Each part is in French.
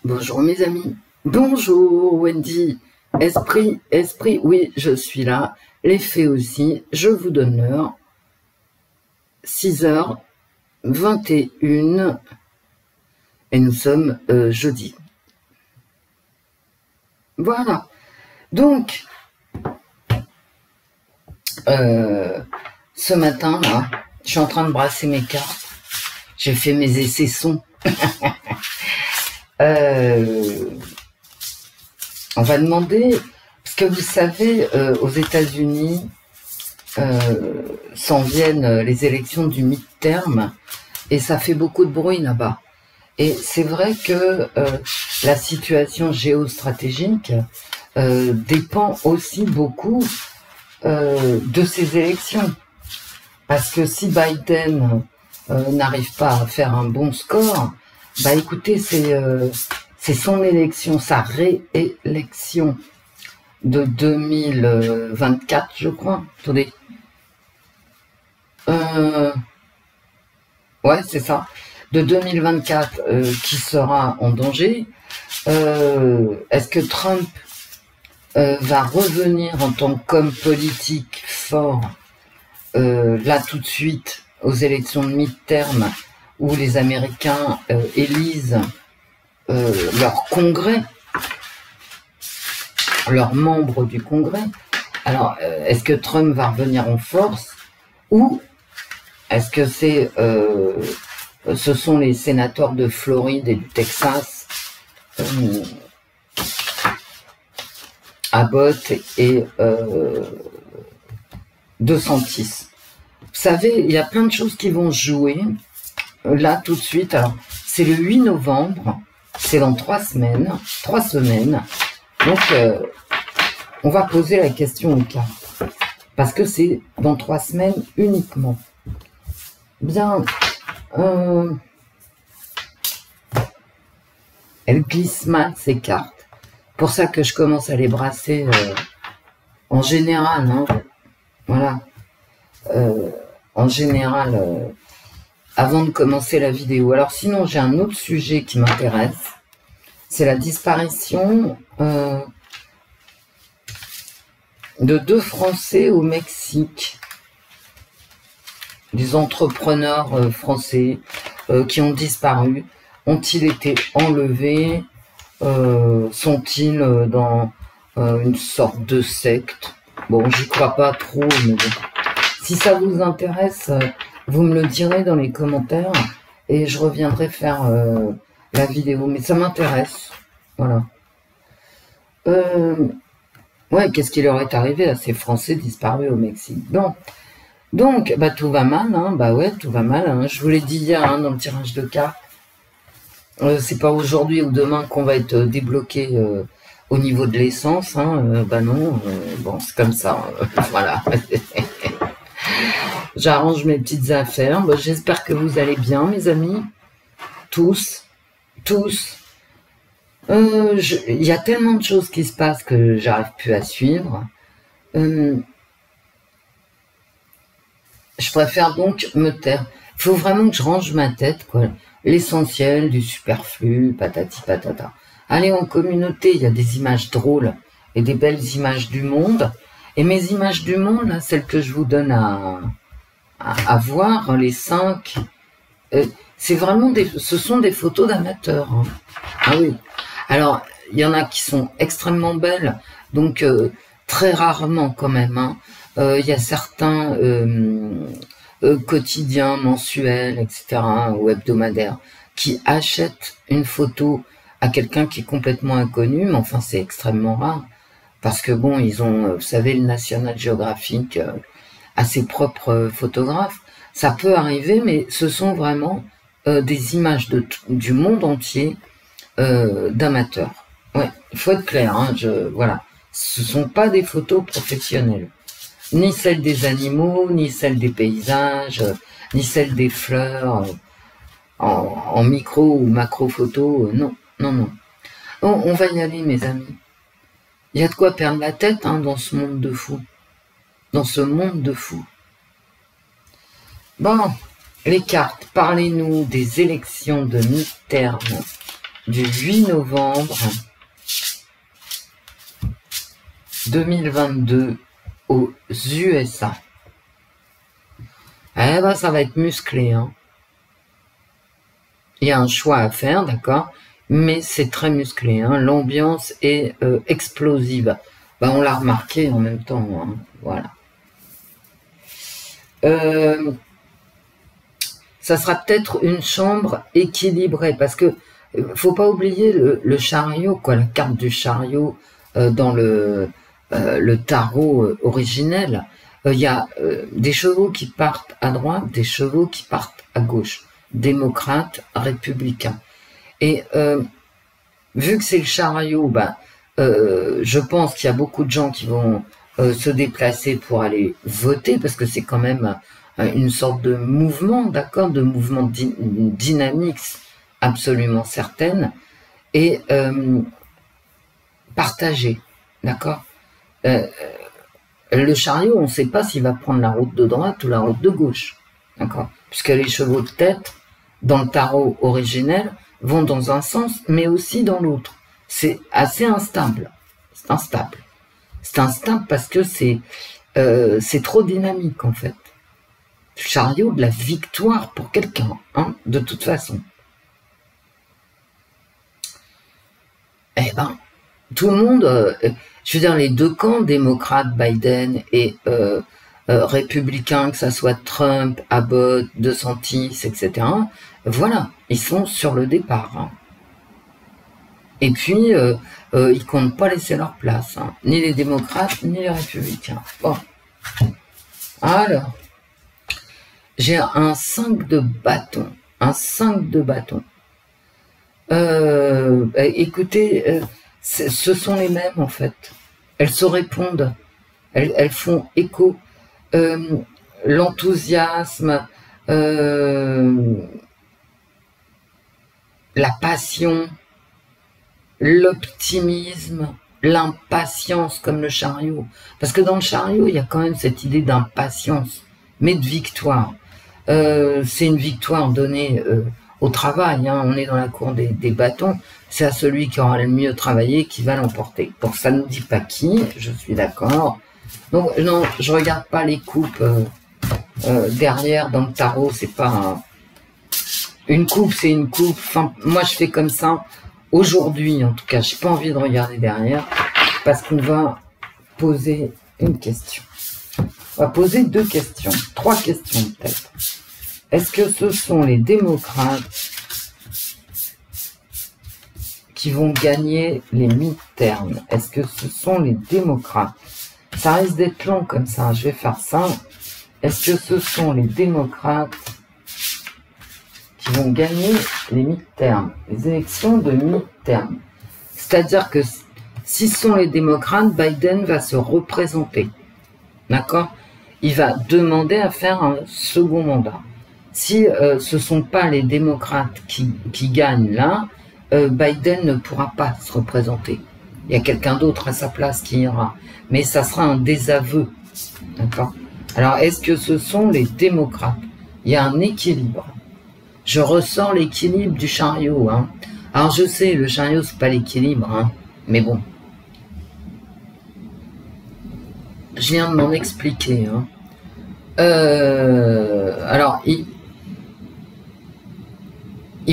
Bonjour mes amis, bonjour Wendy, esprit, oui je suis là, les fées aussi, je vous donne l'heure, 6h21 et nous sommes jeudi. Voilà, donc ce matin là, je suis en train de brasser mes cartes, j'ai fait mes essais sons. On va demander, parce que vous savez, aux États-Unis, s'en viennent les élections du mid-term, et ça fait beaucoup de bruit là-bas. Et c'est vrai que la situation géostratégique dépend aussi beaucoup de ces élections. Parce que si Biden n'arrive pas à faire un bon score, bah écoutez, c'est son élection, sa réélection de 2024, je crois. Attendez. Ouais, c'est ça. De 2024 qui sera en danger. Est-ce que Trump va revenir en tant qu'homme politique fort là tout de suite aux élections de mi-terme où les Américains élisent leur congrès, leurs membres du congrès. Alors, est-ce que Trump va revenir en force ou est-ce que ce sont les sénateurs de Floride et du Texas, Abbott et DeSantis? Vous savez, il y a plein de choses qui vont jouer là tout de suite. Alors, c'est le 8 novembre, c'est dans 3 semaines. Donc, on va poser la question aux cartes. Parce que c'est dans 3 semaines uniquement. Bien, elles glissent mal ces cartes. Pour ça que je commence à les brasser en général. Hein. Voilà. En général, avant de commencer la vidéo. Alors sinon, j'ai un autre sujet qui m'intéresse. C'est la disparition de 2 Français au Mexique. Des entrepreneurs français qui ont disparu. Ont-ils été enlevés? Sont-ils dans une sorte de secte? Bon, j'y crois pas trop, mais bon. Si ça vous intéresse, vous me le direz dans les commentaires et je reviendrai faire la vidéo. Mais ça m'intéresse. Voilà. Ouais, qu'est-ce qui leur est arrivé à ces Français disparus au Mexique? Bon. Donc, bah tout va mal, hein. Bah ouais, tout va mal. Hein. Je vous l'ai dit hier hein, dans le tirage de cartes. C'est pas aujourd'hui ou demain qu'on va être débloqué au niveau de l'essence. Hein. Bah non, bon, c'est comme ça. Voilà. J'arrange mes petites affaires. Bah, j'espère que vous allez bien, mes amis. Tous. Il y a tellement de choses qui se passent que j'arrive plus à suivre. Je préfère donc me taire. Il faut vraiment que je range ma tête, quoi. L'essentiel, du superflu, patati patata. Allez, en communauté, il y a des images drôles et des belles images du monde. Et mes images du monde, là, celles que je vous donne à voir, les 5, c'est vraiment ce sont des photos d'amateurs. Hein. Ah oui. Alors, il y en a qui sont extrêmement belles, donc très rarement quand même. Hein. Il y a certains quotidiens, mensuels, etc., ou hebdomadaires, qui achètent une photo à quelqu'un qui est complètement inconnu, mais enfin c'est extrêmement rare, parce que bon, ils ont, vous savez, le National Geographic a ses propres photographes. Ça peut arriver, mais ce sont vraiment des images du monde entier d'amateurs. Ouais, il faut être clair, hein, voilà. Ce sont pas des photos professionnelles. Ni celles des animaux, ni celles des paysages, ni celles des fleurs, en micro ou macro photo, non. On va y aller, mes amis. Il y a de quoi perdre la tête hein, dans ce monde de fous. Bon, les cartes, parlez-nous des élections de mi-terme du 8 novembre 2022 aux USA. Eh ben, ça va être musclé, hein. Il y a un choix à faire, d'accord, mais c'est très musclé, hein. L'ambiance est explosive. Ben, on l'a remarqué en même temps, hein. Voilà. Ça sera peut-être une chambre équilibrée, parce que faut pas oublier le chariot, quoi, la carte du chariot dans le tarot originel. Il y a des chevaux qui partent à droite, des chevaux qui partent à gauche, démocrates, républicains. Et vu que c'est le chariot, ben, je pense qu'il y a beaucoup de gens qui vont se déplacer pour aller voter, parce que c'est quand même une sorte de mouvement, d'accord, de mouvement dynamique absolument certaine, et partagé, d'accord. Le chariot, on ne sait pas s'il va prendre la route de droite ou la route de gauche, d'accord, puisque les chevaux de tête, dans le tarot originel, vont dans un sens, mais aussi dans l'autre. C'est assez instable. C'est instable. C'est instable parce que c'est trop dynamique, en fait. Le chariot de la victoire pour quelqu'un, hein, de toute façon. Eh ben, tout le monde, je veux dire, les deux camps, démocrates, Biden et républicains, que ça soit Trump, Abbott, DeSantis, etc., voilà, ils sont sur le départ. Hein. Et puis, ils comptent pas laisser leur place, hein, ni les démocrates, ni les républicains. Bon. Alors, j'ai un 5 de bâton. Un 5 de bâton. Écoutez, ce sont les mêmes, en fait. Elles se répondent. Elles font écho. L'enthousiasme, la passion, l'optimisme, l'impatience comme le chariot. Parce que dans le chariot, il y a quand même cette idée d'impatience, mais de victoire. C'est une victoire donnée au travail, hein. On est dans la cour des bâtons, c'est à celui qui aura le mieux travaillé qui va l'emporter. Bon, ça ne dit pas qui, je suis d'accord. Donc non, je regarde pas les coupes derrière dans le tarot, c'est pas une coupe, c'est une coupe. Enfin, moi je fais comme ça. Aujourd'hui, en tout cas, j'ai pas envie de regarder derrière parce qu'on va poser une question. On va poser deux questions, trois questions peut-être. Est-ce que ce sont les démocrates qui vont gagner les midterms? Est-ce que ce sont les démocrates? Ça risque d'être long comme ça, je vais faire ça. Est-ce que ce sont les démocrates qui vont gagner les midterms, les élections de midterms? C'est-à-dire que si ce sont les démocrates, Biden va se représenter. D'accord? Il va demander à faire un second mandat. Si ce ne sont pas les démocrates qui gagnent là, Biden ne pourra pas se représenter. Il y a quelqu'un d'autre à sa place qui ira. Mais ça sera un désaveu. D'accord? Alors, est-ce que ce sont les démocrates? Il y a un équilibre. Je ressens l'équilibre du chariot. Hein. Alors, je sais, le chariot, c'est pas l'équilibre. Hein, mais bon. Je viens de m'en expliquer. Hein. Alors, ils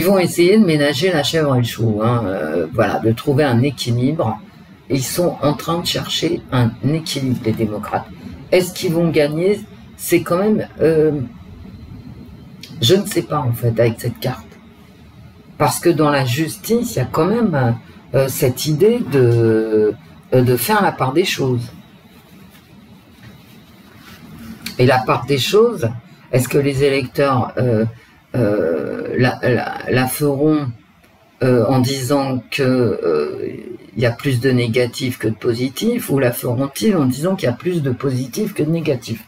vont essayer de ménager la chèvre et le chou. Hein, voilà, de trouver un équilibre. Ils sont en train de chercher un équilibre, les démocrates. Est-ce qu'ils vont gagner? C'est quand même... je ne sais pas, en fait, avec cette carte. Parce que dans la justice, il y a quand même cette idée de faire la part des choses. Et la part des choses, est-ce que les électeurs la feront en disant que il y a plus de négatifs que de positifs, ou la feront-ils en disant qu'il y a plus de positifs que de négatifs?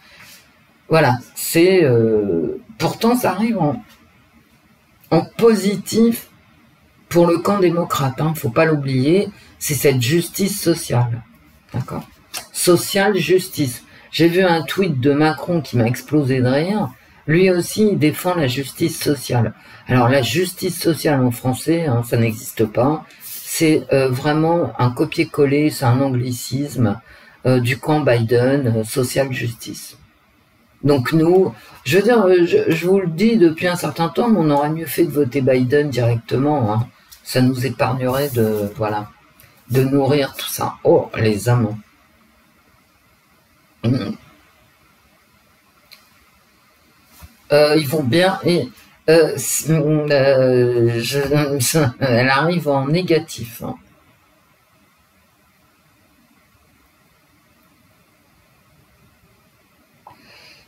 Voilà, c'est pourtant ça arrive en positif pour le camp démocrate, hein, faut pas l'oublier, c'est cette justice sociale, d'accord? Sociale justice. J'ai vu un tweet de Macron qui m'a explosé de rire. Lui aussi, il défend la justice sociale. Alors la justice sociale en français, hein, ça n'existe pas. C'est vraiment un copier-coller, c'est un anglicisme du camp Biden, social justice. Donc nous, je veux dire, je vous le dis depuis un certain temps, mais on aurait mieux fait de voter Biden directement. Hein. Ça nous épargnerait de, voilà, de nourrir tout ça. Oh, les amants. Ils vont bien. Et, elle arrive en négatif. Hein.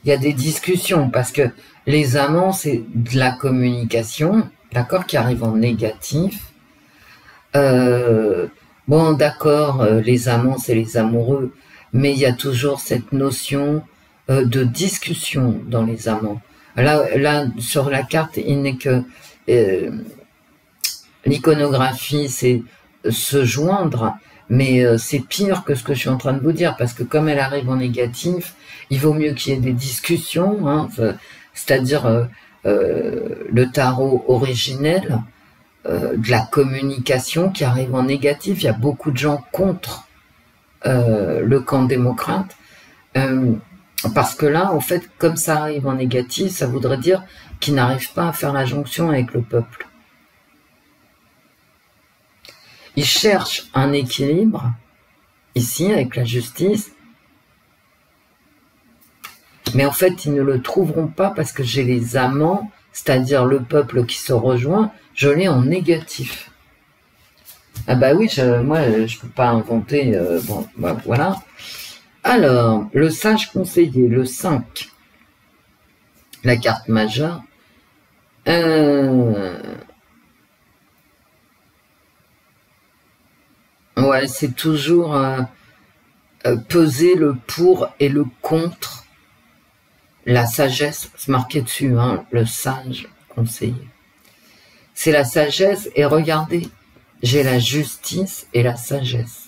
Il y a des discussions parce que les amants, c'est de la communication, d'accord, qui arrive en négatif. Bon, d'accord, les amants, c'est les amoureux, mais il y a toujours cette notion de discussion dans les amants. Là, sur la carte, il n'est que l'iconographie, c'est se joindre, mais c'est pire que ce que je suis en train de vous dire, parce que comme elle arrive en négatif, il vaut mieux qu'il y ait des discussions, hein, c'est-à-dire le tarot originel, de la communication qui arrive en négatif. Il y a beaucoup de gens contre le camp démocrate, parce que là, en fait, comme ça arrive en négatif, ça voudrait dire qu'ils n'arrivent pas à faire la jonction avec le peuple. Ils cherchent un équilibre, ici, avec la justice, mais en fait, ils ne le trouveront pas parce que j'ai les amants, c'est-à-dire le peuple qui se rejoint, je l'ai en négatif. Ah bah oui, moi, je peux pas inventer... bon, bah, voilà. Alors, le sage conseiller, le 5, la carte majeure. Ouais, c'est toujours peser le pour et le contre. La sagesse, c'est marqué dessus, hein, le sage conseiller. C'est la sagesse, et regardez, j'ai la justice et la sagesse.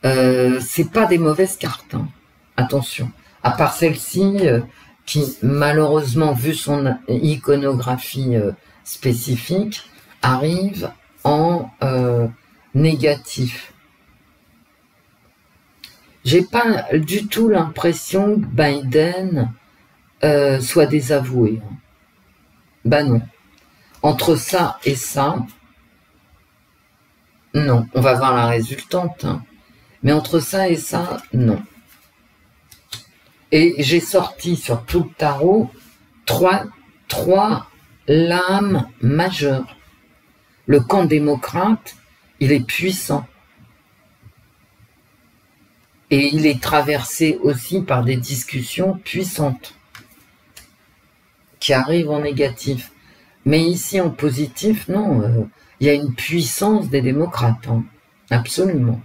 C'est pas des mauvaises cartes, hein. Attention. À part celle-ci, qui malheureusement, vu son iconographie spécifique, arrive en négatif. J'ai pas du tout l'impression que Biden soit désavoué. Ben non. Entre ça et ça, non. On va voir la résultante. Hein. Mais entre ça et ça, non. Et j'ai sorti sur tout le tarot trois lames majeures. Le camp démocrate, il est puissant. Et il est traversé aussi par des discussions puissantes qui arrivent en négatif. Mais ici, en positif, non. Il y a une puissance des démocrates. Hein. Absolument.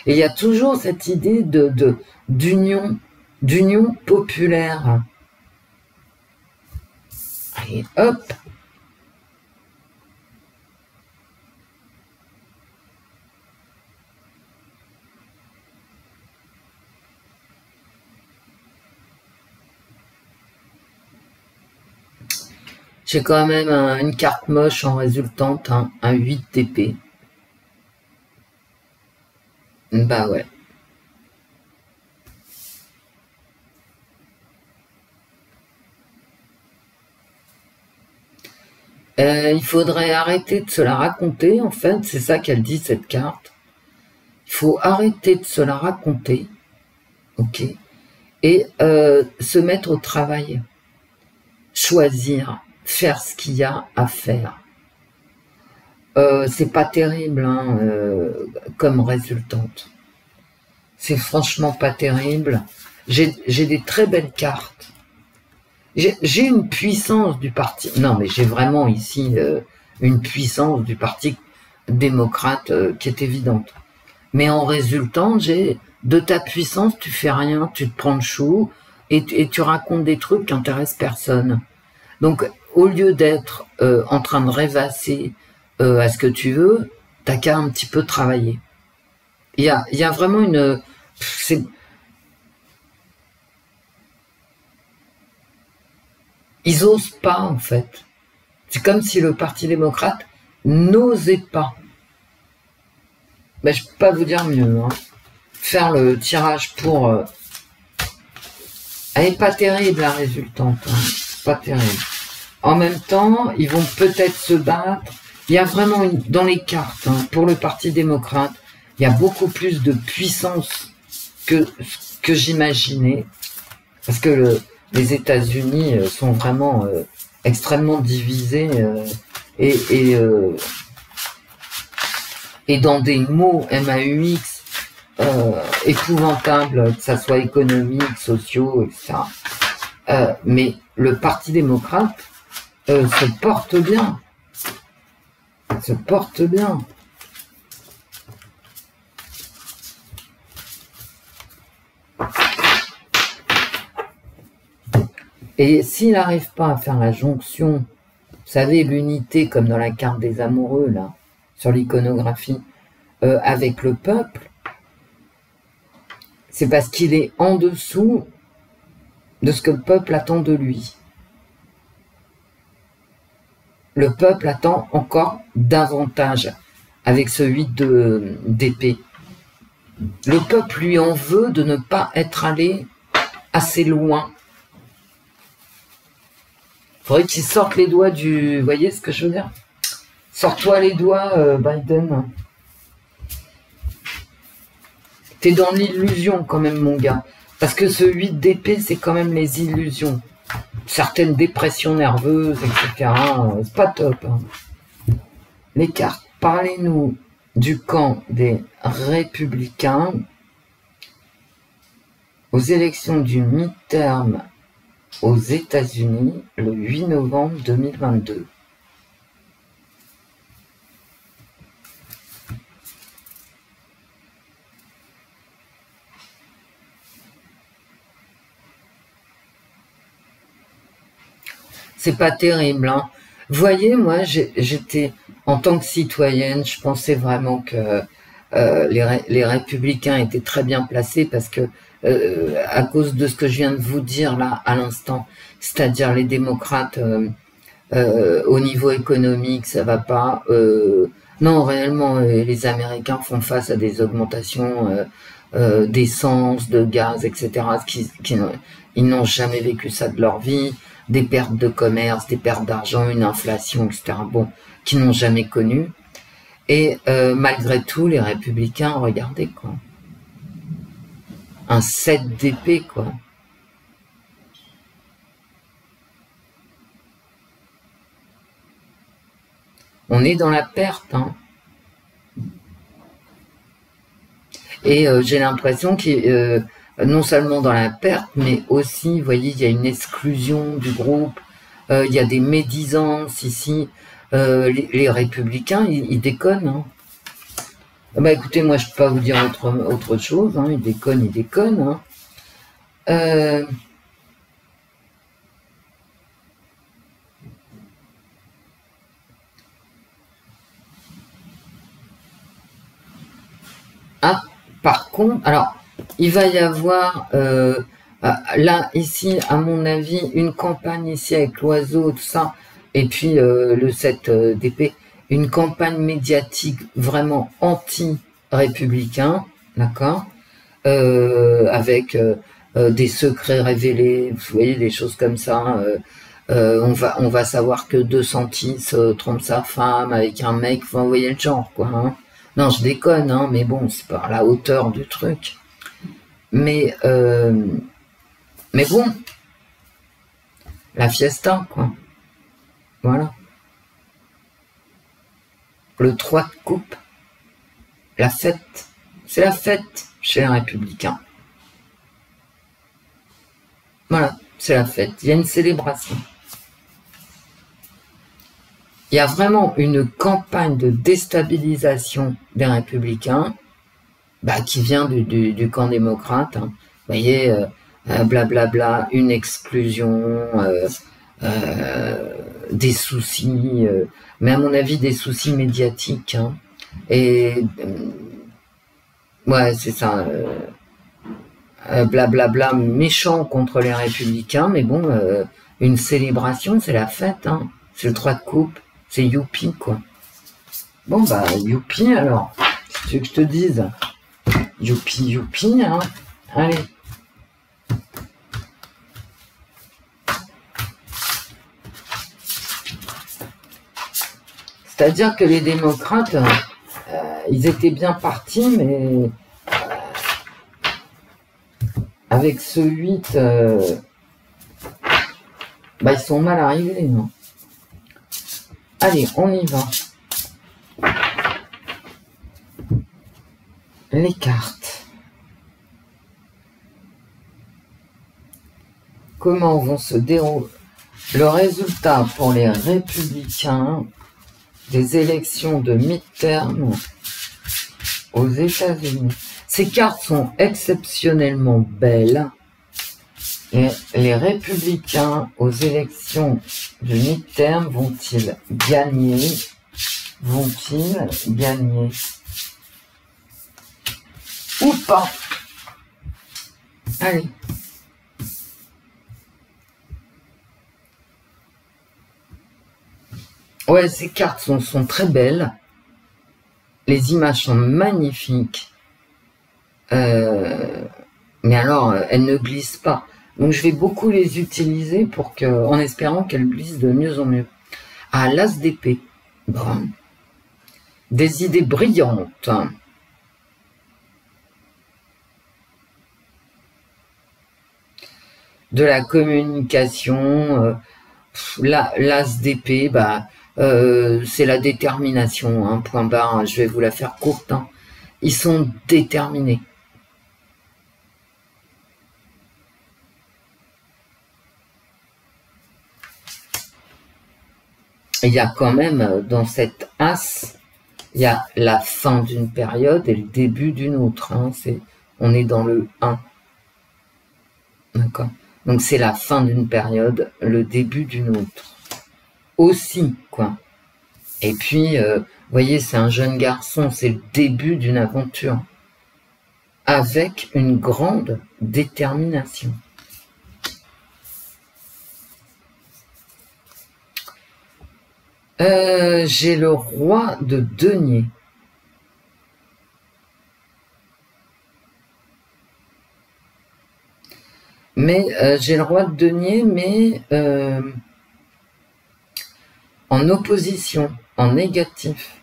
Et il y a toujours cette idée d'union populaire. Allez, hop. J'ai quand même une carte moche en résultante, hein, un 8 d'épée. Bah ouais. Il faudrait arrêter de se la raconter, en fait, c'est ça qu'elle dit, cette carte. Il faut arrêter de se la raconter, ok, et se mettre au travail. Choisir, faire ce qu'il y a à faire. C'est pas terrible hein, comme résultante. C'est franchement pas terrible. J'ai des très belles cartes. J'ai une puissance du parti. Non, mais j'ai vraiment ici une puissance du parti démocrate qui est évidente. Mais en résultant, j'ai de ta puissance, tu fais rien, tu te prends le chou et tu racontes des trucs qui intéressent personne. Donc, au lieu d'être en train de rêvasser à ce que tu veux, t'as qu'à un petit peu travailler. Il y a vraiment une... Ils osent pas, en fait. C'est comme si le Parti démocrate n'osait pas. Ben, je peux pas vous dire mieux. Hein. Faire le tirage pour... Elle est pas terrible, la résultante. Hein. Pas terrible. En même temps, ils vont peut-être se battre. Il y a vraiment, dans les cartes, hein, pour le Parti démocrate, il y a beaucoup plus de puissance que j'imaginais. Parce que les États-Unis sont vraiment extrêmement divisés et dans des mots MAUX épouvantables, que ça soit économique, sociaux, etc. Mais le Parti démocrate se porte bien. Se porte bien. Et s'il n'arrive pas à faire la jonction, vous savez, l'unité comme dans la carte des amoureux, là, sur l'iconographie, avec le peuple, c'est parce qu'il est en dessous de ce que le peuple attend de lui. Le peuple attend encore davantage avec ce 8 d'épée. Le peuple lui en veut de ne pas être allé assez loin. Il faudrait qu'il sorte les doigts du... Vous voyez ce que je veux dire? Sors-toi les doigts, Biden. T'es dans l'illusion quand même, mon gars. Parce que ce 8 d'épée, c'est quand même les illusions. Certaines dépressions nerveuses, etc. C'est pas top. Hein. Les cartes, parlez-nous du camp des républicains aux élections du mi-terme aux États-Unis le 8 novembre 2022. C'est pas terrible, hein. Vous voyez, moi, j'étais, en tant que citoyenne, je pensais vraiment que les républicains étaient très bien placés parce que, à cause de ce que je viens de vous dire là, à l'instant, c'est-à-dire les démocrates, au niveau économique, ça va pas. Non, réellement, les Américains font face à des augmentations d'essence, de gaz, etc. Ils n'ont jamais vécu ça de leur vie. Des pertes de commerce, des pertes d'argent, une inflation, etc. Bon, qu'ils n'ont jamais connu. Et malgré tout, les républicains, regardez quoi. Un 7 d'épée, quoi. On est dans la perte, hein. Et j'ai l'impression que non seulement dans la perte, mais aussi, vous voyez, il y a une exclusion du groupe, il y a des médisances ici. Les républicains, ils déconnent. Hein. Bah écoutez, moi je peux pas vous dire autre chose, hein. Ils déconnent. Hein. Ah, par contre, alors, il va y avoir, là, ici, à mon avis, une campagne ici avec l'oiseau, tout ça, et puis le 7 d'épée, une campagne médiatique vraiment anti-républicain, d'accord, avec des secrets révélés, vous voyez, des choses comme ça. On va savoir que De Santis trompe sa femme avec un mec, enfin, vous voyez le genre, quoi. Hein. Non, je déconne, hein, mais bon, c'est pas à la hauteur du truc. Mais bon, la fiesta, quoi. Voilà. Le 3 de coupe, la fête. C'est la fête chez les républicains. Voilà, c'est la fête. Il y a une célébration. Il y a vraiment une campagne de déstabilisation des républicains qui vient du camp démocrate. Hein. Vous voyez, blablabla, une exclusion, des soucis, mais à mon avis des soucis médiatiques. Hein. Et ouais, c'est ça. Blablabla méchant contre les républicains, mais bon, une célébration, c'est la fête, hein. C'est le 3 de coupe, c'est youpi, quoi. Bon, bah, youpi, alors. Si tu veux que je te dise. Youpi, youpi, hein. Allez. C'est-à-dire que les démocrates, ils étaient bien partis, mais avec ce 8, bah, ils sont mal arrivés. Non. Allez, on y va. Les cartes. Comment vont se dérouler le résultat pour les républicains des élections de mi-terme aux États-Unis? Ces cartes sont exceptionnellement belles. Et les républicains aux élections de mi-terme vont-ils gagner? Vont-ils gagner? Ou pas? Allez. Ouais, ces cartes sont très belles. Les images sont magnifiques. Mais alors, elles ne glissent pas. Donc, je vais beaucoup les utiliser en espérant qu'elles glissent de mieux en mieux. Ah, l'as d'épée. Bon. Des idées brillantes. De la communication. L'as d'épée, bah, c'est la détermination. Hein, point barre. Je vais vous la faire courte. Hein. Ils sont déterminés. Il y a quand même, dans cette as, il y a la fin d'une période et le début d'une autre. Hein. On est dans le 1. D'accord. Donc c'est la fin d'une période, le début d'une autre. Aussi, quoi. Et puis, vous voyez, c'est un jeune garçon, c'est le début d'une aventure. Avec une grande détermination. J'ai le roi de denier. Mais j'ai le roi de denier, mais en opposition, en négatif.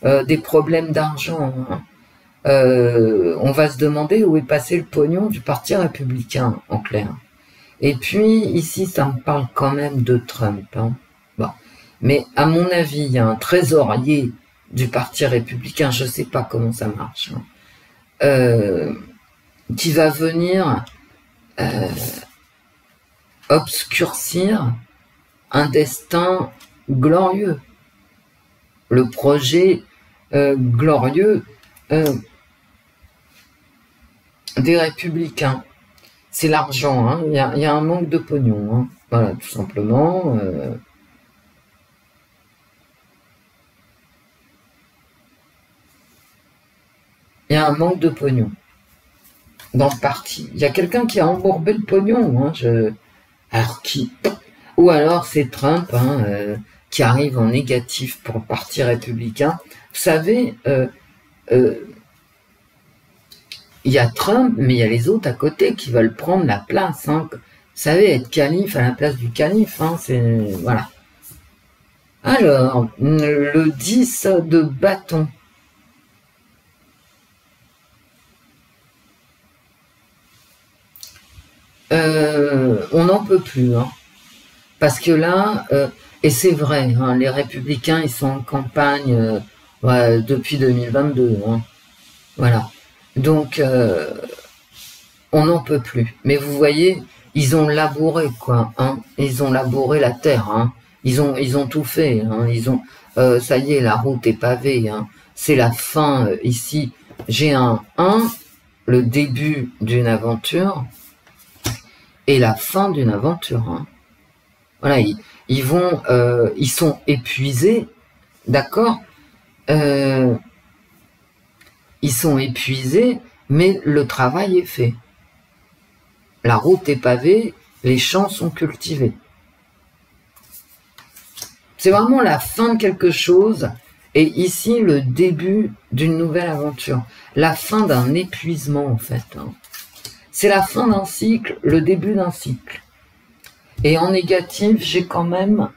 Des problèmes d'argent. Hein. On va se demander où est passé le pognon du Parti républicain, en clair. Et puis, ici, ça me parle quand même de Trump. Hein. Bon. Mais à mon avis, il y a un trésorier du Parti républicain, je ne sais pas comment ça marche, hein, qui va venir obscurcir un destin glorieux. Le projet glorieux des républicains. C'est l'argent, hein. Il y a un manque de pognon. Hein. Voilà, tout simplement. Il y a un manque de pognon dans le parti. Il y a quelqu'un qui a embourbé le pognon. Hein, alors qui? Ou alors c'est Trump hein, qui arrive en négatif pour le Parti républicain. Vous savez, il y a Trump, mais il y a les autres à côté qui veulent prendre la place. Hein. Vous savez, être calife à la place du calife, hein, c'est... Voilà. Alors, le 10 de bâton. On n'en peut plus. Hein. Parce que là, et c'est vrai, hein, les républicains, ils sont en campagne depuis 2022. Hein. Voilà. Donc, on n'en peut plus. Mais vous voyez, ils ont labouré, quoi. Hein. Ils ont labouré la terre. Hein. Ils ont tout fait. Hein. Ça y est, la route est pavée. Hein. C'est la fin ici. J'ai un 1, le début d'une aventure, et la fin d'une aventure. Hein. Voilà, ils sont épuisés, d'accord. Ils sont épuisés, mais le travail est fait. la route est pavée, les champs sont cultivés. C'est vraiment la fin de quelque chose, et ici le début d'une nouvelle aventure. La fin d'un épuisement, en fait. C'est la fin d'un cycle, le début d'un cycle. Et en négatif, j'ai quand même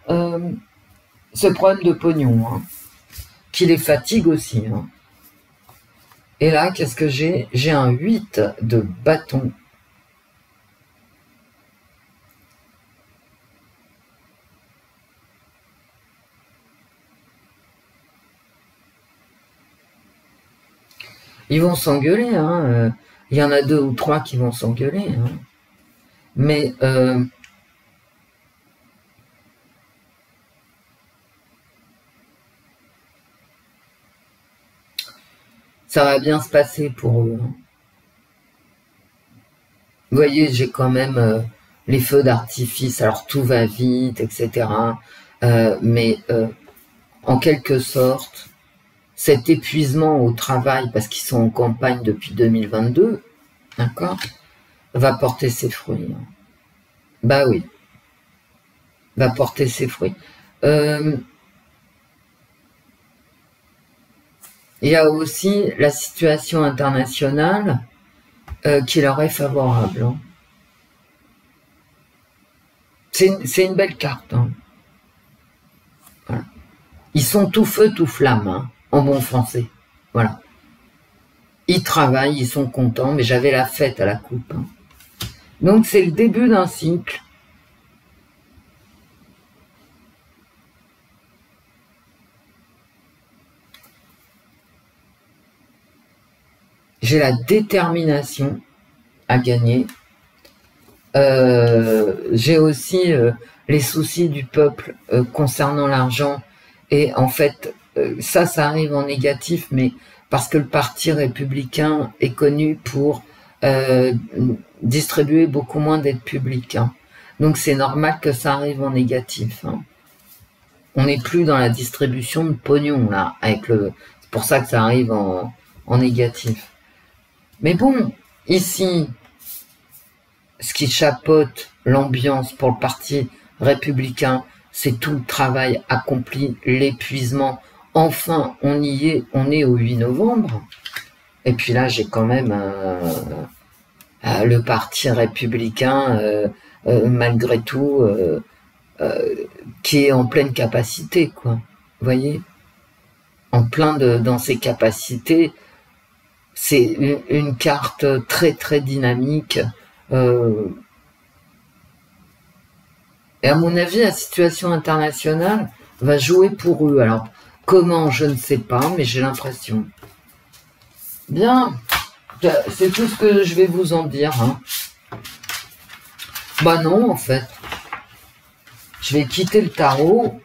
ce problème de pognon, qui les fatigue aussi. Et là, qu'est-ce que j'ai? J'ai un 8 de bâton. Ils vont s'engueuler, il y en a 2 ou 3 qui vont s'engueuler. Mais ça va bien se passer pour eux. Vous voyez, j'ai quand même les feux d'artifice, alors tout va vite, etc. Mais en quelque sorte, cet épuisement au travail, parce qu'ils sont en campagne depuis 2022, d'accord, va porter ses fruits. Bah oui, va porter ses fruits. Il y a aussi la situation internationale qui leur est favorable. C'est une belle carte. Voilà. Ils sont tout feu, tout flamme, en bon français. Voilà. Ils travaillent, ils sont contents, mais j'avais la fête à la coupe. Donc c'est le début d'un cycle. J'ai la détermination à gagner. J'ai aussi les soucis du peuple concernant l'argent. Et en fait, ça arrive en négatif, mais parce que le parti républicain est connu pour distribuer beaucoup moins d'aides publiques. Donc c'est normal que ça arrive en négatif. On n'est plus dans la distribution de pognon, là, c'est pour ça que ça arrive en négatif. Mais bon, ici, ce qui chapeaute l'ambiance pour le parti républicain, c'est tout le travail accompli, l'épuisement. Enfin, on y est, on est au 8 novembre. Et puis là, j'ai quand même le parti républicain, malgré tout, qui est en pleine capacité, quoi. Vous voyez? En plein dans ses capacités. C'est une carte très très dynamique. Et à mon avis, la situation internationale va jouer pour eux. Alors, comment, je ne sais pas, mais j'ai l'impression. Bien, c'est tout ce que je vais vous en dire. Bah non, en fait. Je vais quitter le tarot.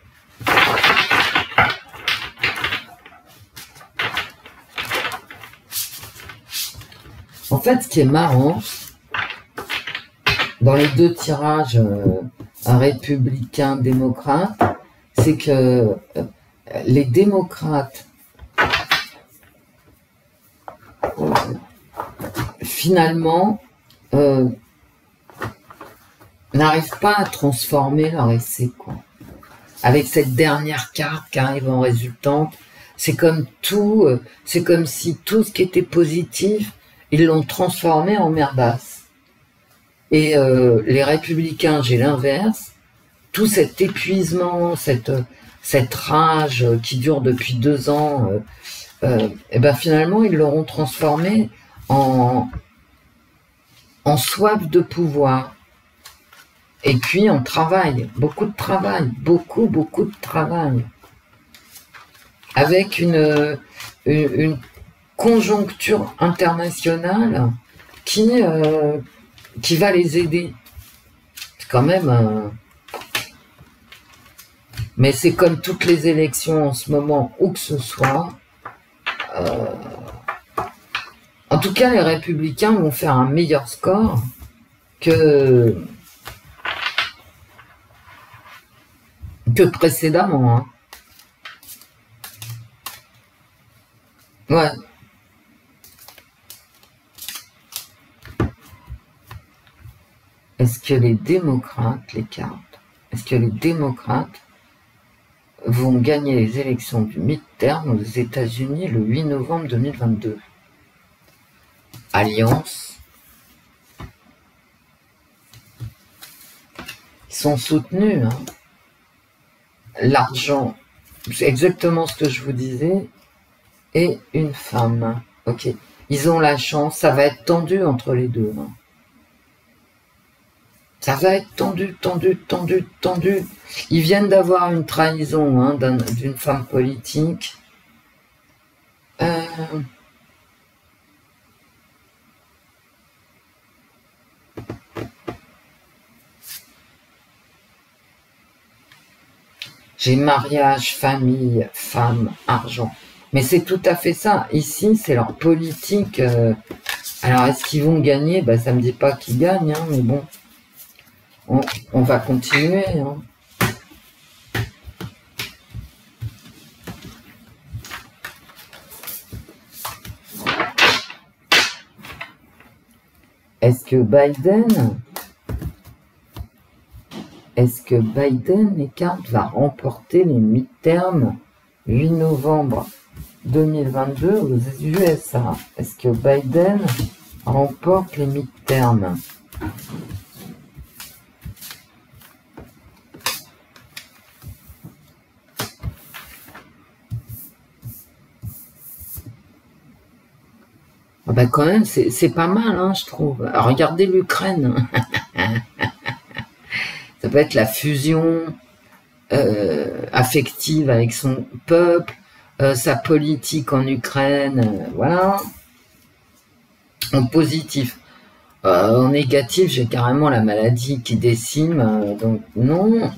En fait, ce qui est marrant, dans les 2 tirages républicain-démocrate, c'est que les démocrates, finalement, n'arrivent pas à transformer leur essai, quoi. Avec cette dernière carte qui arrive en résultante, c'est comme tout, c'est comme si tout ce qui était positif, ils l'ont transformé en merdasse. Et les républicains, j'ai l'inverse. Tout cet épuisement, cette rage qui dure depuis 2 ans, et ben finalement, ils l'auront transformé en soif de pouvoir. Et puis en travail, beaucoup de travail, beaucoup de travail. Avec une conjoncture internationale qui va les aider. C'est quand même... Mais c'est comme toutes les élections en ce moment, où que ce soit. En tout cas, les républicains vont faire un meilleur score que précédemment. Ouais. est-ce que les démocrates, les cartes, est-ce que les démocrates vont gagner les élections du midterm aux États-Unis le 8 novembre 2022? Alliance. Ils sont soutenus. Hein. L'argent, c'est exactement ce que je vous disais. Et une femme. Ok. Ils ont la chance. Ça va être tendu entre les deux. Hein. Ça va être tendu, tendu, tendu, tendu. Ils viennent d'avoir une trahison hein, d'une femme politique. J'ai mariage, famille, femme, argent. Mais c'est tout à fait ça. Ici, c'est leur politique. Alors, est-ce qu'ils vont gagner? Bah, ça me dit pas qu'ils gagnent, hein, mais bon. On va continuer. Hein. Est-ce que Biden, les cartes, va remporter les midterms 8 novembre 2022 aux USA? Est-ce que Biden remporte les midterms? Ah bah quand même, c'est pas mal, hein, je trouve. Alors, regardez l'Ukraine. Ça peut être la fusion affective avec son peuple, sa politique en Ukraine, voilà. En positif. En négatif, j'ai carrément la maladie qui décime, donc non.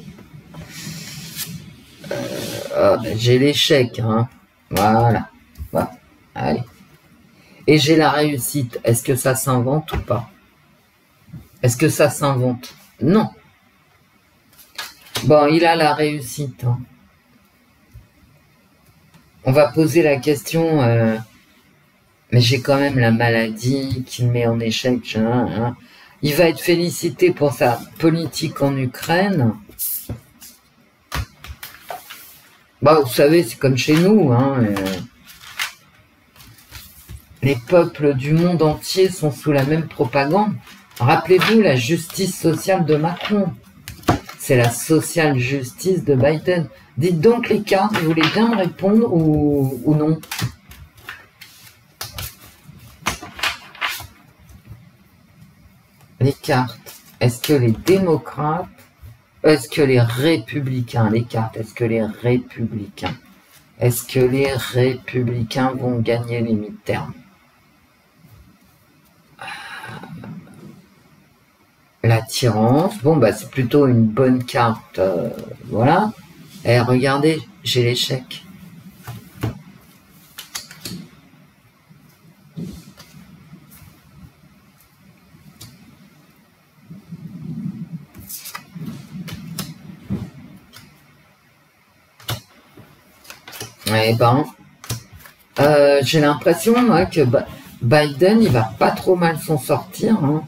J'ai l'échec, hein. Voilà. Allez. Et j'ai la réussite. Est-ce que ça s'invente ou pas? Est-ce que ça s'invente? Non. Bon, il a la réussite. Hein. On va poser la question, mais j'ai quand même la maladie qui me met en échec. Hein. Il va être félicité pour sa politique en Ukraine. Bah, vous savez, c'est comme chez nous. Hein, les peuples du monde entier sont sous la même propagande. Rappelez-vous la justice sociale de Macron. C'est la social justice de Biden. Dites donc les cartes, vous voulez bien me répondre ou non? Les cartes, est-ce que les démocrates, est-ce que les républicains, les cartes, est-ce que les républicains vont gagner les midterms? L'attirance, bon bah c'est plutôt une bonne carte, voilà. Et regardez, j'ai l'échec. Eh ben, j'ai l'impression que Biden, il va pas trop mal s'en sortir. Hein.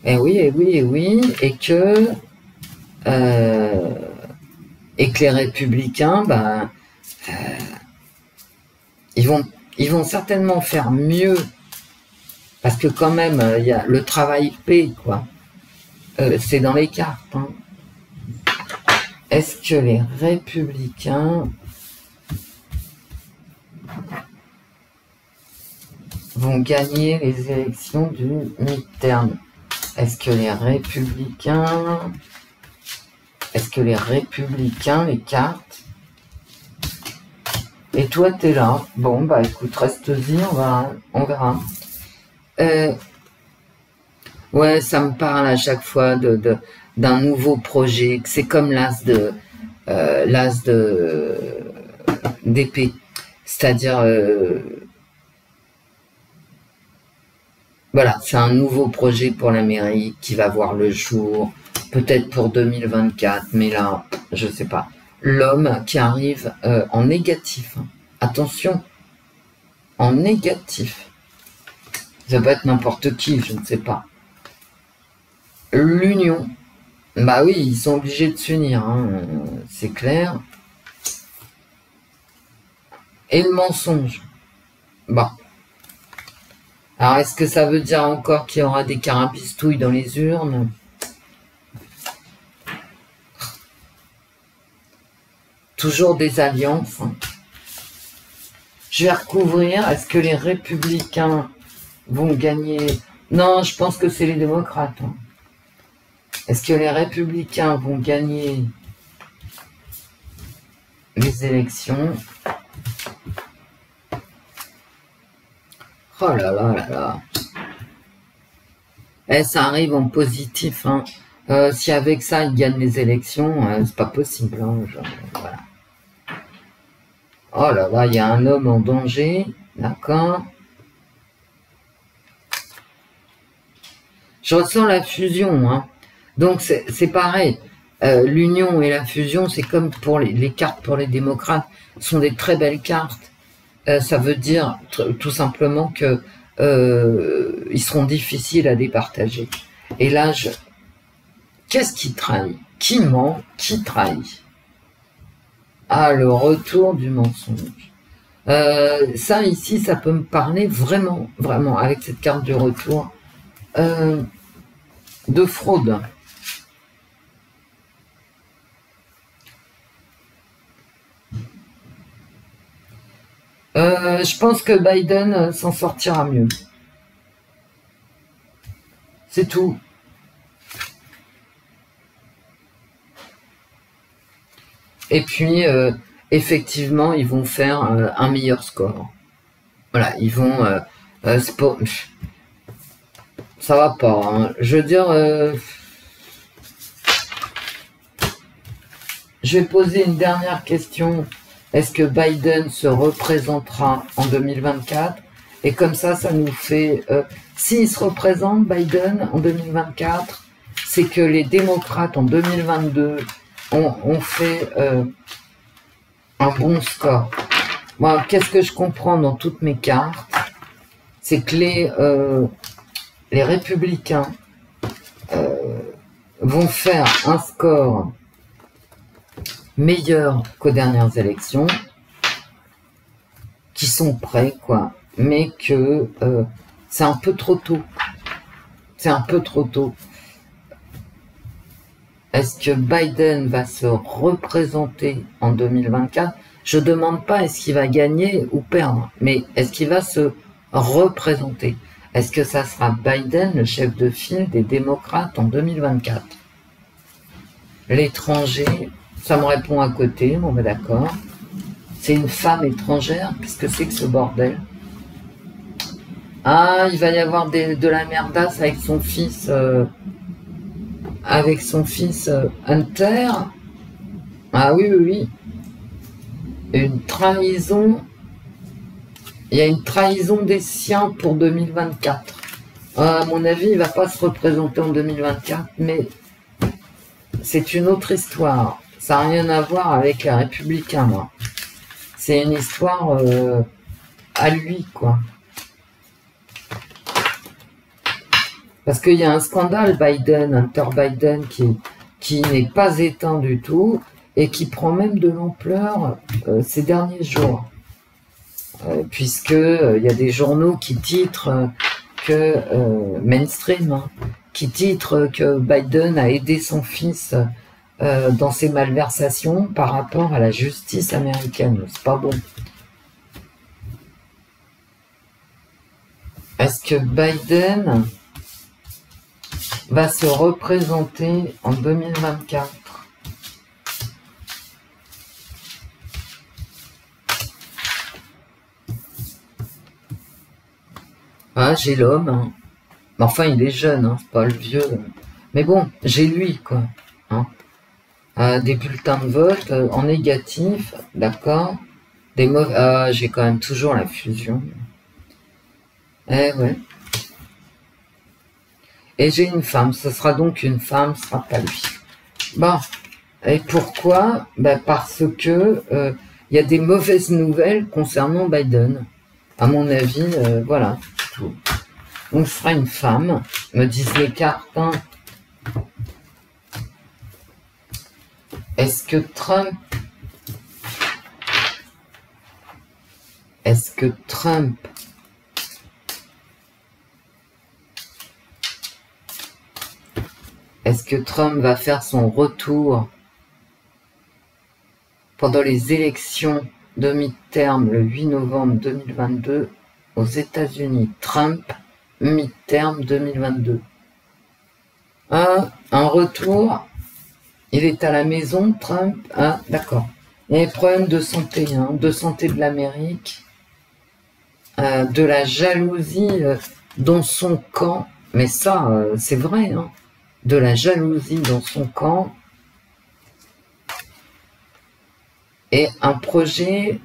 Eh oui, et que les républicains, ils vont certainement faire mieux, parce que quand même, il y a le travail paie, quoi. C'est dans les cartes. Hein. Est-ce que les républicains vont gagner les élections du midterm? Est-ce que les républicains, les cartes? Et toi, t'es là. Bon, bah écoute, reste-y, on verra. Ouais, ça me parle à chaque fois d'un nouveau projet. C'est comme l'as d'épée. C'est-à-dire, voilà, c'est un nouveau projet pour l'Amérique qui va voir le jour, peut-être pour 2024, mais là, je sais pas. L'homme qui arrive en négatif. Hein. Attention, en négatif. Ça peut être n'importe qui, je ne sais pas. L'union. Bah oui, ils sont obligés de s'unir, hein, c'est clair. Et le mensonge. Bon. Alors, est-ce que ça veut dire encore qu'il y aura des carabistouilles dans les urnes? Toujours des alliances. Je vais recouvrir. Est-ce que les républicains vont gagner? Non, je pense que c'est les démocrates. Est-ce que les républicains vont gagner les élections? Oh là là là là. Eh, ça arrive en positif. Hein. Si avec ça, ils gagnent les élections, c'est pas possible. Hein, genre, voilà. Oh là là, il y a un homme en danger. D'accord. Je ressens la fusion. Hein. Donc, c'est pareil. L'union et la fusion, c'est comme pour les cartes pour les démocrates. Ce sont des très belles cartes. Ça veut dire tout simplement que ils seront difficiles à départager. Et là, qu'est-ce qui trahit? Qui ment? Qui trahit? Ah, le retour du mensonge. Ça, ici, ça peut me parler vraiment, vraiment, avec cette carte du retour, de fraude. Je pense que Biden s'en sortira mieux. C'est tout. Et puis, effectivement, ils vont faire un meilleur score. Voilà, ils vont... ça va pas. Hein. Je veux dire... je vais poser une dernière question. Est-ce que Biden se représentera en 2024? Et comme ça nous fait... s'il se représente, Biden, en 2024, c'est que les démocrates, en 2022, ont fait un bon score. Moi, qu'est-ce que je comprends dans toutes mes cartes? C'est que les républicains vont faire un score meilleur qu'aux dernières élections, qui sont prêts, quoi, mais que c'est un peu trop tôt. C'est un peu trop tôt. Est-ce que Biden va se représenter en 2024? Je demande pas est-ce qu'il va gagner ou perdre, mais est-ce qu'il va se représenter? Est-ce que ça sera Biden, le chef de file des démocrates en 2024? L'étranger, ça me répond à côté, bon ben d'accord. C'est une femme étrangère, qu'est-ce que c'est que ce bordel? Ah, il va y avoir de la merdasse avec son fils... Hunter. Ah oui, oui, oui. Une trahison. Il y a une trahison des siens pour 2024. À mon avis, il va pas se représenter en 2024, mais c'est une autre histoire. Ça n'a rien à voir avec les républicains, moi. C'est une histoire à lui, quoi. Parce qu'il y a un scandale Hunter Biden, qui n'est pas éteint du tout et qui prend même de l'ampleur ces derniers jours. Puisque il y a des journaux qui titrent que, mainstream, hein, qui titrent que Biden a aidé son fils dans ses malversations par rapport à la justice américaine. C'est pas bon. Est-ce que Biden va se représenter en 2024? Ah, j'ai l'homme. Hein. Enfin, il est jeune, hein, c'est pas le vieux. Mais bon, j'ai lui, quoi. Hein. Des bulletins de vote en négatif, d'accord. Des mauvais... Ah, j'ai quand même toujours la fusion. Eh ouais. Et j'ai une femme, ce sera donc une femme, ce sera pas lui. Bon, et pourquoi? Ben parce que il y a des mauvaises nouvelles concernant Biden. À mon avis, voilà, tout. Donc ce sera une femme, me disent les cartes. Hein. Est-ce que Trump... Est-ce que Trump... Est-ce que Trump va faire son retour pendant les élections de mi-terme le 8 novembre 2022 aux États-Unis? Trump, mi-terme 2022. Un retour. Il est à la maison, Trump. Ah, d'accord. Il y a des problèmes de santé, de santé de l'Amérique, de la jalousie dans son camp. Mais ça, c'est vrai, de la jalousie dans son camp. Et un projet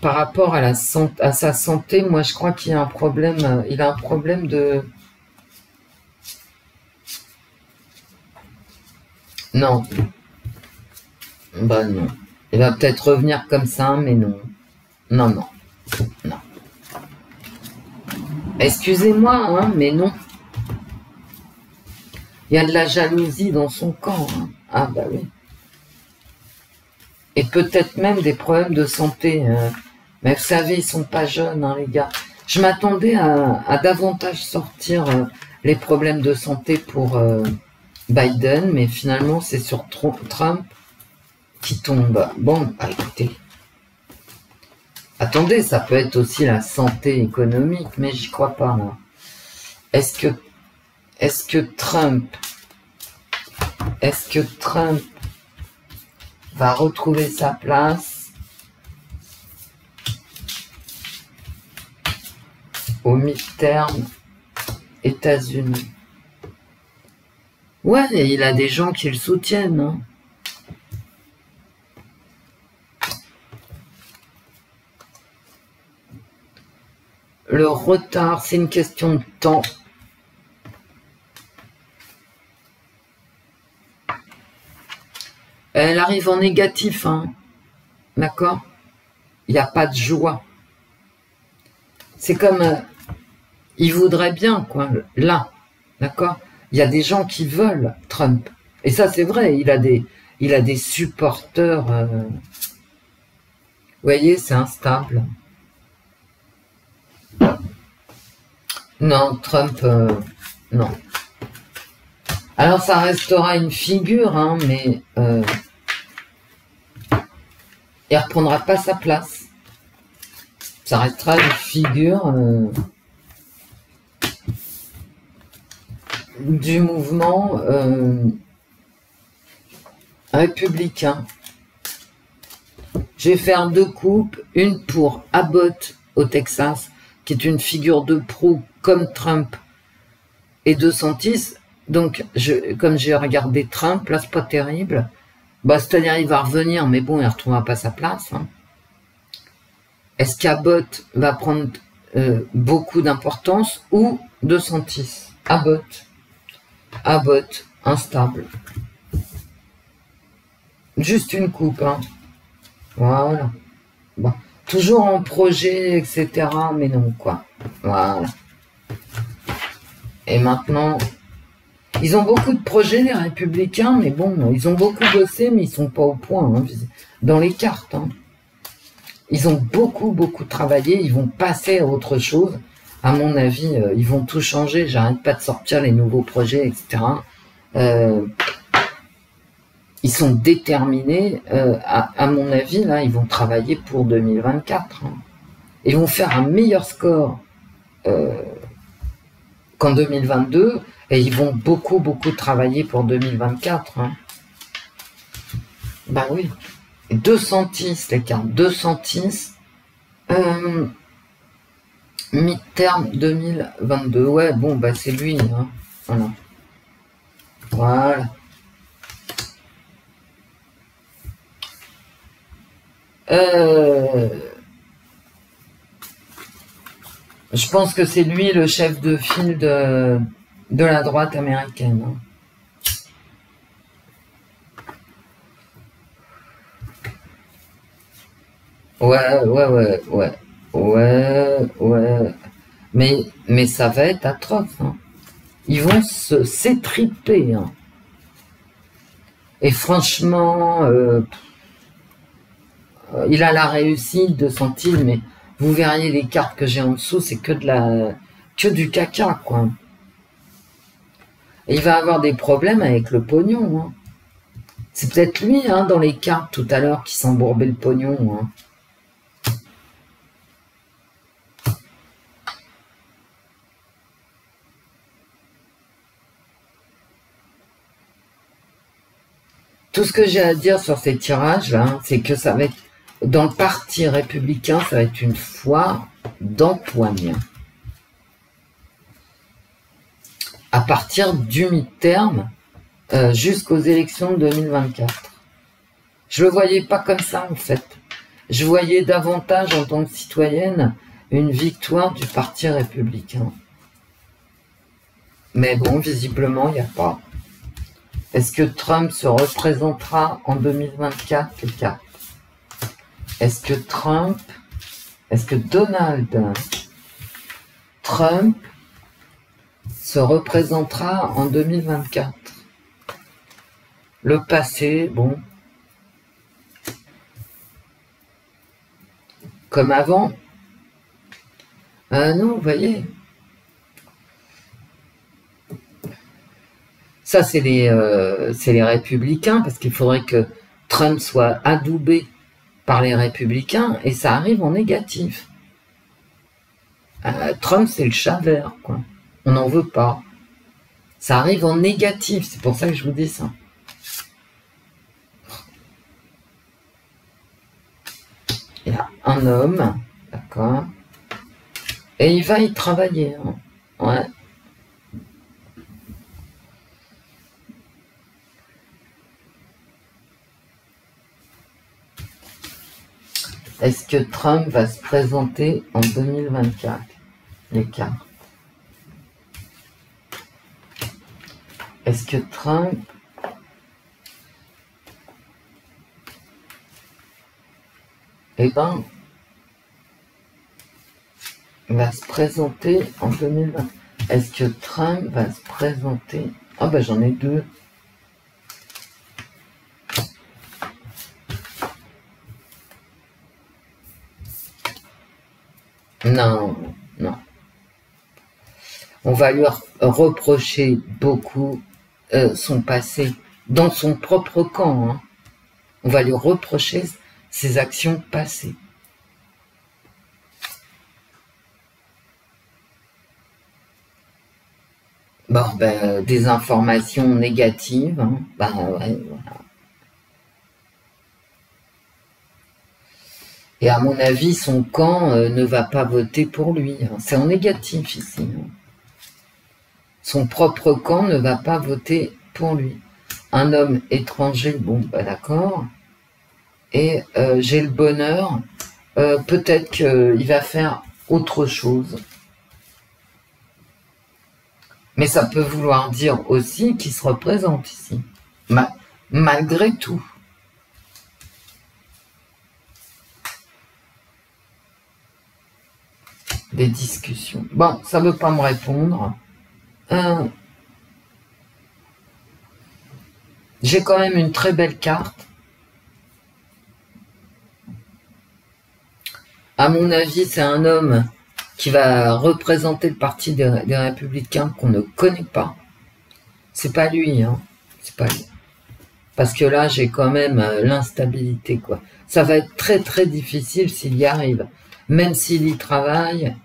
par rapport à sa santé, moi je crois qu'il y a un problème, il a un problème de... Non. Bah non. Il va peut-être revenir comme ça, mais non. Non, non. Non. Excusez-moi, mais non. Il y a de la jalousie dans son camp. Ah bah oui. Et peut-être même des problèmes de santé. Mais vous savez, ils sont pas jeunes, les gars. Je m'attendais à davantage sortir les problèmes de santé pour Biden, mais finalement, c'est sur Trump qui tombe. Bon, bah, écoutez. Attendez, ça peut être aussi la santé économique, mais j'y crois pas, moi. Est-ce que Trump va retrouver sa place au mi-terme États-Unis? Ouais, il a des gens qui le soutiennent. Le retard, c'est une question de temps. Elle arrive en négatif, d'accord? Il n'y a pas de joie. C'est comme... il voudrait bien, quoi, là, d'accord? Il y a des gens qui veulent Trump. Et ça, c'est vrai, il a des supporters... vous voyez, c'est instable. Non, Trump, non. Alors, ça restera une figure, mais il reprendra pas sa place. Ça restera une figure du mouvement républicain. Je vais faire deux coupes, une pour Abbott au Texas, qui est une figure de proue comme Trump et DeSantis. Donc, comme j'ai regardé Trump, là, c'est pas terrible. Bah, c'est-à-dire, il va revenir, mais bon, il ne retrouvera pas sa place. Est-ce qu'Abbott va prendre beaucoup d'importance ou DeSantis? Abbott, instable. Juste une coupe, Voilà. Bon. Toujours en projet, etc. Mais non, quoi. Voilà. Et maintenant, ils ont beaucoup de projets, les Républicains, mais bon, ils ont beaucoup bossé, mais ils sont pas au point, dans les cartes. Ils ont beaucoup travaillé, ils vont passer à autre chose. À mon avis, ils vont tout changer. J'arrête pas de sortir les nouveaux projets, etc. Ils sont déterminés. À mon avis, là, ils vont travailler pour 2024. Ils vont faire un meilleur score qu'en 2022 et ils vont beaucoup travailler pour 2024. Bah oui. Et DeSantis, les cartes. DeSantis, mi-terme 2022. Ouais, bon, bah c'est lui. Voilà. Voilà. Je pense que c'est lui le chef de file de la droite américaine. Ouais. Mais ça va être atroce. Hein. Ils vont s'étriper. Hein. Et franchement, il a la réussite de sentir, mais vous verriez les cartes que j'ai en dessous, c'est que du caca, quoi. Et il va avoir des problèmes avec le pognon. Hein. C'est peut-être lui, hein, dans les cartes tout à l'heure, qui s'embourbait le pognon. Hein. Tout ce que j'ai à dire sur ces tirages-là, c'est que ça va être, dans le parti républicain, ça va être une foire d'empoigne. À partir du mi-terme, jusqu'aux élections de 2024. Je le voyais pas comme ça, en fait. Je voyais davantage, en tant que citoyenne, une victoire du parti républicain. Mais bon, visiblement, il n'y a pas. Est-ce que Trump se représentera en 2024, les cartes? Est-ce que Donald Trump se représentera en 2024? Le passé, bon, comme avant. Non, vous voyez. Ça, c'est les républicains, parce qu'il faudrait que Trump soit adoubé par les républicains, et ça arrive en négatif. Trump, c'est le chat vert, quoi. On n'en veut pas. Ça arrive en négatif, c'est pour ça que je vous dis ça. Il y a un homme, d'accord, et il va y travailler. Hein. Ouais. Est-ce que Trump va se présenter en 2024? Les cartes. Est-ce que Trump va se présenter en 2020? Est-ce que Trump va se présenter? Ah bah j'en ai deux. Non, non. On va lui reprocher beaucoup son passé, dans son propre camp. Hein. On va lui reprocher ses actions passées. Bon, ben, des informations négatives. Hein. Ben, ouais, voilà. Et à mon avis, son camp ne va pas voter pour lui. Hein. C'est en négatif ici. Hein. Son propre camp ne va pas voter pour lui. Un homme étranger, bon, bah d'accord. Et j'ai le bonheur, peut-être qu'il va faire autre chose. Mais ça peut vouloir dire aussi qu'il se représente ici. Malgré tout. Des discussions. Bon, ça ne veut pas me répondre. J'ai quand même une très belle carte. À mon avis, c'est un homme qui va représenter le parti des Républicains qu'on ne connaît pas. C'est pas lui, hein. C'est pas lui. Parce que là, j'ai quand même l'instabilité, quoi. Ça va être très très difficile s'il y arrive. Même s'il y travaille,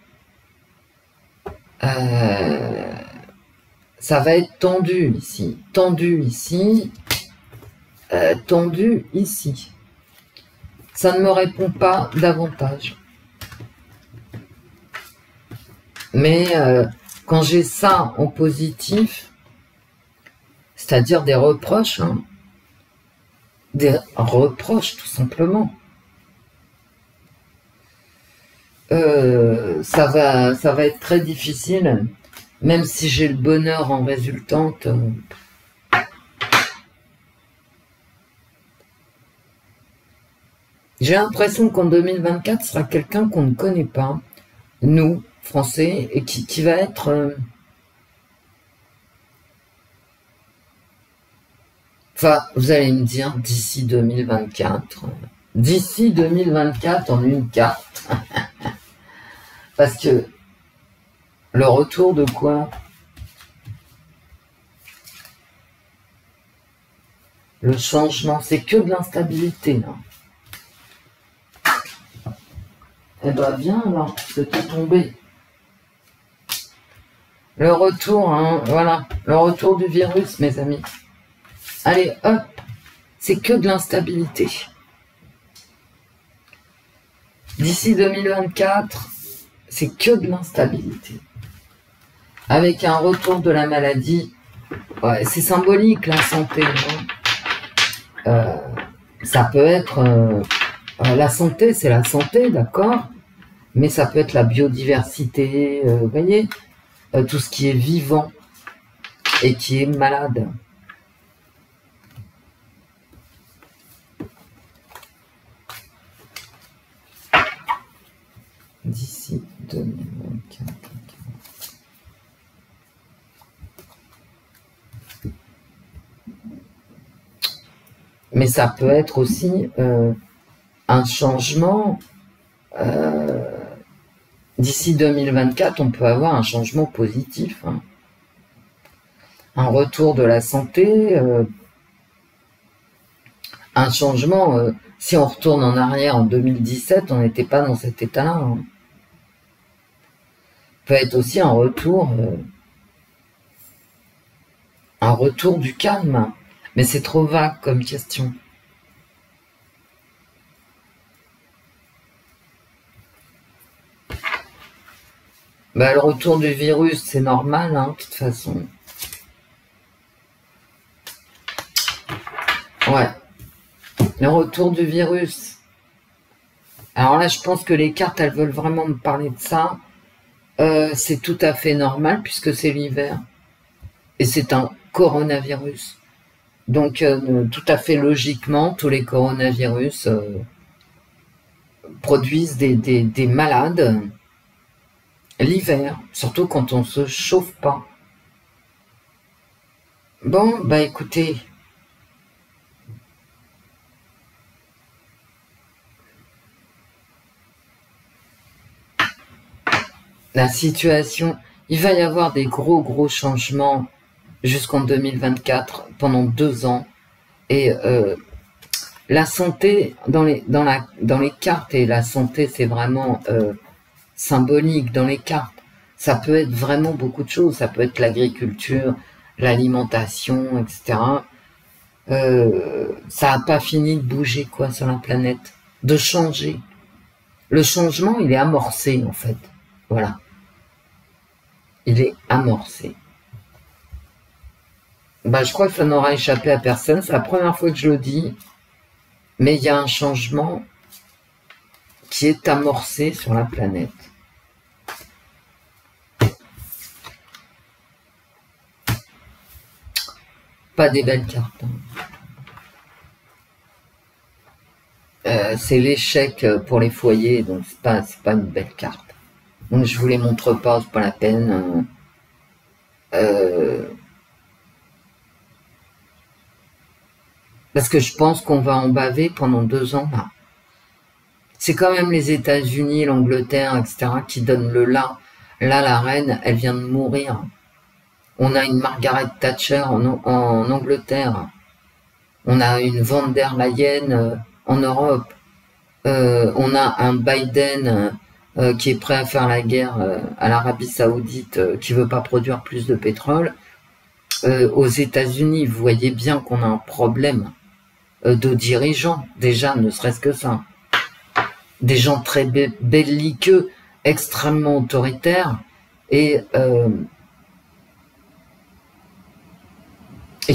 ça va être tendu ici. Tendu ici. Tendu ici. Ça ne me répond pas davantage. Mais quand j'ai ça en positif, c'est-à-dire des reproches, hein, des reproches tout simplement, ça va être très difficile, même si j'ai le bonheur en résultante. J'ai l'impression qu'en 2024, ce sera quelqu'un qu'on ne connaît pas. Nous, français et qui va être... Enfin, vous allez me dire, d'ici 2024, en une carte, parce que le retour de quoi? Le changement, c'est que de l'instabilité. Eh ben bien alors, c'était tombé. Le retour, hein, voilà, le retour du virus, mes amis. Allez, hop, c'est que de l'instabilité. D'ici 2024, c'est que de l'instabilité. Avec un retour de la maladie, ouais, c'est symbolique la santé. Ça peut être... la santé, c'est la santé, d'accord? Mais ça peut être la biodiversité, vous voyez, tout ce qui est vivant et qui est malade. D'ici 2024. Mais ça peut être aussi un changement. D'ici 2024, on peut avoir un changement positif. Hein. Un retour de la santé, un changement. Si on retourne en arrière en 2017, on n'était pas dans cet état-là. Hein. Peut être aussi un retour du calme. Mais c'est trop vague comme question. Bah, le retour du virus, c'est normal, hein, de toute façon. Ouais. Le retour du virus. Alors là, je pense que les cartes, elles veulent vraiment me parler de ça. C'est tout à fait normal, puisque c'est l'hiver. Et c'est un coronavirus. Donc, tout à fait logiquement, tous les coronavirus produisent des malades l'hiver, surtout quand on se chauffe pas. Bon, bah écoutez, la situation, il va y avoir des gros changements jusqu'en 2024, pendant 2 ans. Et la santé, dans les cartes, et la santé, c'est vraiment symbolique dans les cartes. Ça peut être vraiment beaucoup de choses. Ça peut être l'agriculture, l'alimentation, etc. Ça n'a pas fini de bouger, quoi, sur la planète. De changer. Le changement, il est amorcé, en fait. Voilà. Il est amorcé. Bah, je crois que ça n'aura échappé à personne. C'est la première fois que je le dis. Mais il y a un changement qui est amorcé sur la planète. Pas des belles cartes. Hein. C'est l'échec pour les foyers, donc c'est pas une belle carte. Donc je vous les montre pas, c'est pas la peine. Parce que je pense qu'on va en baver pendant 2 ans là. C'est quand même les États-Unis, l'Angleterre, etc. qui donnent le là. Là, la reine, elle vient de mourir. On a une Margaret Thatcher en Angleterre. On a une Van der Leyen en Europe. On a un Biden qui est prêt à faire la guerre à l'Arabie Saoudite, qui veut pas produire plus de pétrole. Aux États-Unis, vous voyez bien qu'on a un problème de dirigeants, déjà, ne serait-ce que ça. Des gens très belliqueux, extrêmement autoritaires, et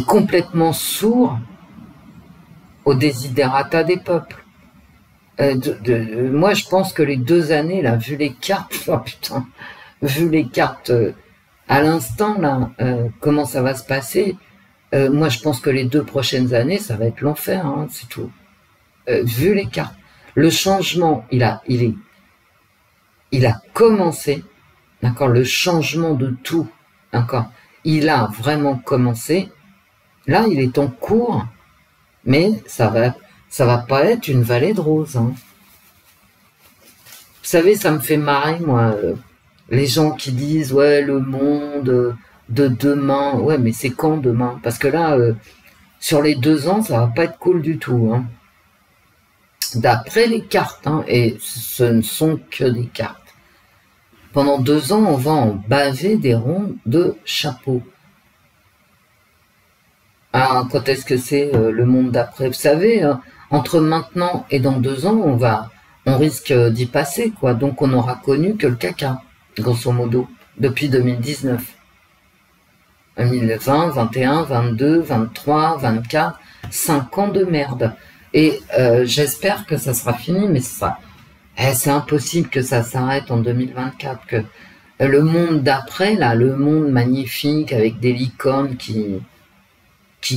complètement sourds aux desiderata des peuples. Moi, je pense que les 2 années, là, vu les cartes, oh putain, vu les cartes à l'instant, là, comment ça va se passer, moi, je pense que les 2 prochaines années, ça va être l'enfer, hein, c'est tout. Vu les cartes. Le changement, il a commencé, d'accord, le changement de tout, d'accord, il a vraiment commencé. Là, il est en cours, mais ça va pas être une vallée de roses. Hein. Vous savez, ça me fait marrer, moi, les gens qui disent, ouais, le monde de demain, ouais, mais c'est quand demain? Parce que là, sur les 2 ans, ça va pas être cool du tout. Hein. D'après les cartes, hein, et ce ne sont que des cartes. Pendant 2 ans, on va en baver des ronds de chapeau. Ah, quand est-ce que c'est le monde d'après? Vous savez, entre maintenant et dans 2 ans, on risque d'y passer, quoi. Donc on n'aura connu que le caca, grosso modo, depuis 2019. 2020, 21, 22, 23, 24, 5 ans de merde. Et j'espère que ça sera fini, mais c'est impossible que ça s'arrête en 2024, que le monde d'après, là, le monde magnifique avec des licornes qui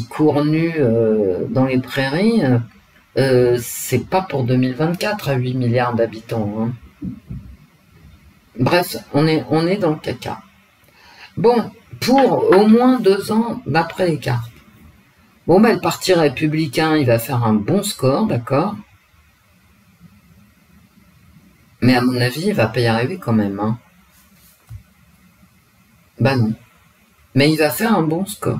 courent nus dans les prairies, c'est pas pour 2024 à 8 milliards d'habitants. Hein. Bref, on est dans le caca. Bon, pour au moins 2 ans d'après les cartes. Bon, le parti républicain, il va faire un bon score, d'accord? Mais à mon avis, il va pas y arriver quand même. Hein. Non. Mais il va faire un bon score.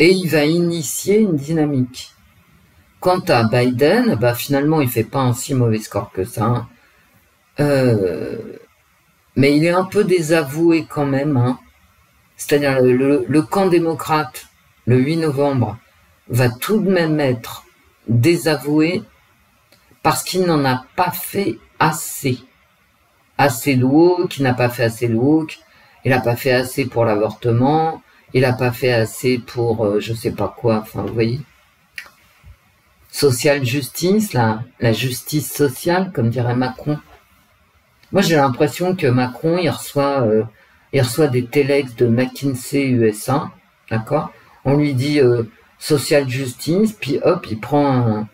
Et il va initier une dynamique. Quant à Biden, finalement, il fait pas un si mauvais score que ça. Mais il est un peu désavoué quand même. Hein. C'est-à-dire le camp démocrate, le 8 novembre, va tout de même être désavoué parce qu'il n'en a pas fait assez. Assez de woke, il n'a pas fait assez de woke, il n'a pas fait assez pour l'avortement, il n'a pas fait assez pour je sais pas quoi, enfin vous voyez. Social justice, la justice sociale, comme dirait Macron. Moi j'ai l'impression que Macron, il reçoit des telex de McKinsey USA, d'accord? On lui dit social justice, puis hop, il prend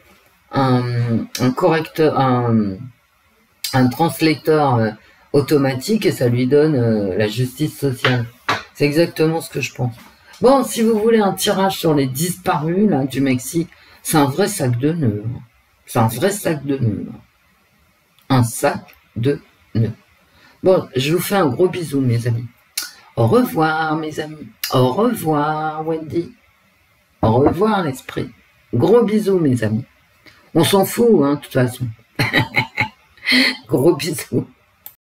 un correcteur, un translateur automatique et ça lui donne la justice sociale. C'est exactement ce que je pense. Bon, si vous voulez un tirage sur les disparus là, du Mexique, c'est un vrai sac de nœuds. C'est un vrai sac de nœuds. Un sac de nœuds. Bon, je vous fais un gros bisou, mes amis. Au revoir, mes amis. Au revoir, Wendy. Au revoir, l'esprit. Gros bisous, mes amis. On s'en fout, hein, de toute façon. Gros bisous.